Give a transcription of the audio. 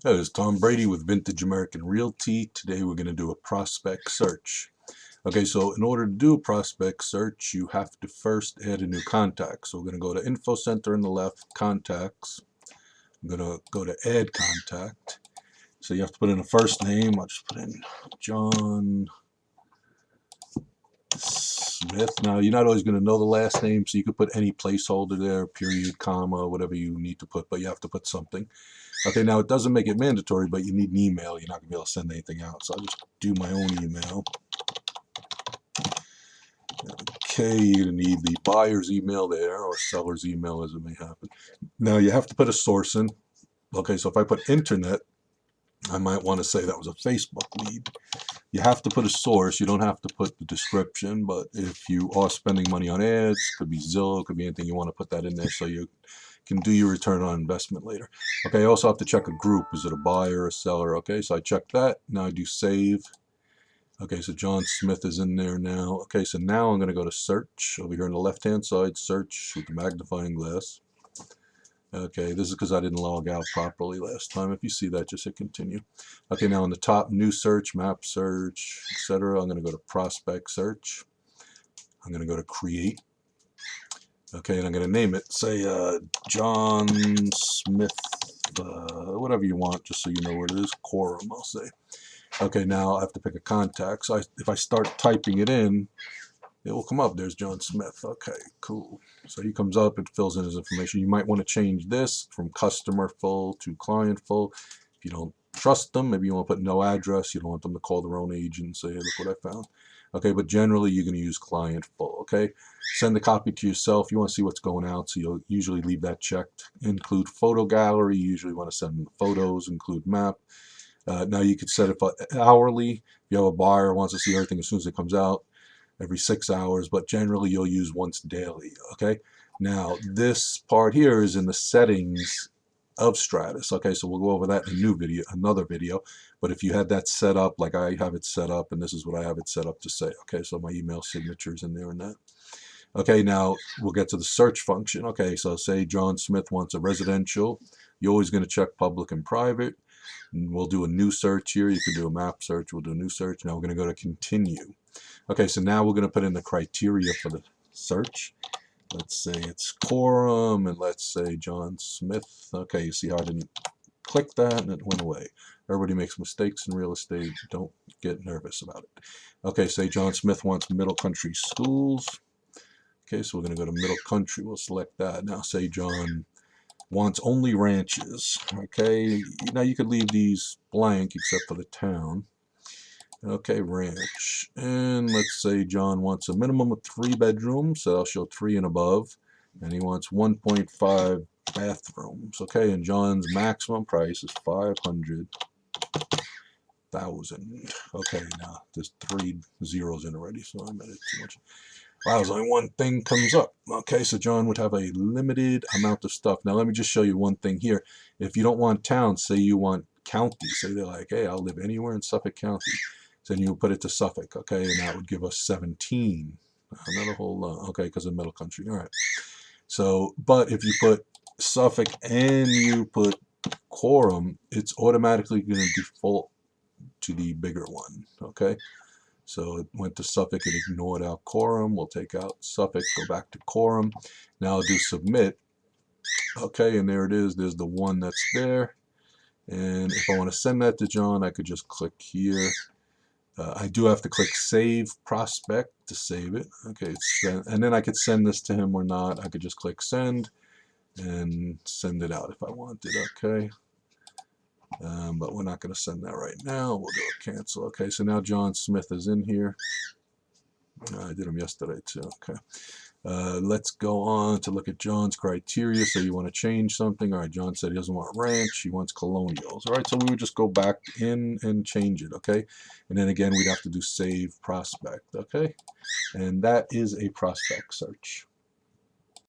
Hey, this is Tom Brady with Vintage American Realty. Today we're going to do a prospect search. Okay, so in order to do a prospect search, you have to first add a new contact. So we're going to go to Info Center on the left, Contacts. I'm going to go to Add Contact. So you have to put in a first name. I'll just put in John Smith. Now, you're not always going to know the last name, so you could put any placeholder there, period, comma, whatever you need to put, but you have to put something. Okay, now it doesn't make it mandatory, but you need an email. You're not going to be able to send anything out. So I'll just do my own email. Okay, you're going to need the buyer's email there, or seller's email as it may happen. Now you have to put a source in. Okay, so if I put internet, I might want to say that was a Facebook lead. You have to put a source. You don't have to put the description, but if you are spending money on ads, could be Zillow, could be anything, you want to put that in there so you can do your return on investment later. Okay, I also have to check a group. Is it a buyer or a seller? Okay, so I check that. Now I do save. Okay, so John Smith is in there now. Okay, so now I'm going to go to search over here on the left-hand side, search with the magnifying glass. Okay, this is because I didn't log out properly last time. If you see that, just hit continue. Okay, now on the top, new search, map search, etc. I'm going to go to prospect search. I'm going to go to create. Okay, and I'm going to name it. Say John Smith, whatever you want, just so you know where it is. Quorum, I'll say. Okay, now I have to pick a contact. So if I start typing it in, it will come up. There's John Smith. Okay, cool. So he comes up, it fills in his information. You might want to change this from customer full to client full. If you don't trust them, maybe you want to put no address. You don't want them to call their own agent and say, hey, look what I found. Okay, but generally you're going to use client full. Okay, send the copy to yourself. You want to see what's going out, so you'll usually leave that checked. Include photo gallery. You usually want to send photos, include map. Now you could set it for hourly. If you have a buyer who wants to see everything as soon as it comes out, every 6 hours, but generally you'll use once daily. Okay. Now this part here is in the settings of Stratus. Okay, so we'll go over that in a new video, another video. But if you had that set up, like I have it set up, and this is what I have it set up to say. Okay, so my email signature is in there and that. Okay, now we'll get to the search function. Okay, so say John Smith wants a residential. You're always going to check public and private. And we'll do a new search here. You can do a map search. We'll do a new search. Now we're going to go to continue. Okay, so now we're going to put in the criteria for the search. Let's say it's quorum, and let's say John Smith. Okay, you see how I didn't click that and it went away. Everybody makes mistakes in real estate. Don't get nervous about it. Okay, say John Smith wants Middle Country Schools. Okay, so we're going to go to Middle Country. We'll select that. Now say John wants only ranches. Okay, now you could leave these blank except for the town. Okay, ranch. And let's say John wants a minimum of 3 bedrooms, so I'll show 3 and above. And he wants 1.5 bathrooms. Okay, and John's maximum price is 500,000. Okay, now there's 3 zeros in already, so I made it too much. Wow, there's only one thing comes up. Okay, so John would have a limited amount of stuff. Now let me just show you one thing here. If you don't want town, say you want county, say they're like, hey, I'll live anywhere in Suffolk County. So then you put it to Suffolk, okay, and that would give us 17. Not a whole lot, okay, because of Middle Country. All right. So, but if you put Suffolk and you put quorum, it's automatically going to default to the bigger one, okay? So it went to Suffolk, it ignored out quorum. We'll take out Suffolk, go back to quorum. Now I'll do submit. Okay, and there it is. There's the one that's there. And if I want to send that to John, I could just click here. I do have to click Save Prospect to save it. Okay, and then I could send this to him or not. I could just click Send and send it out if I wanted. Okay, but we're not going to send that right now. We'll do a cancel. Okay, so now John Smith is in here. I did them yesterday too. Okay. Let's go on to look at John's criteria. So you want to change something. All right, John said he doesn't want ranch. He wants colonials. All right, so we would just go back in and change it. Okay. And then again, we'd have to do save prospect. Okay. And that is a prospect search.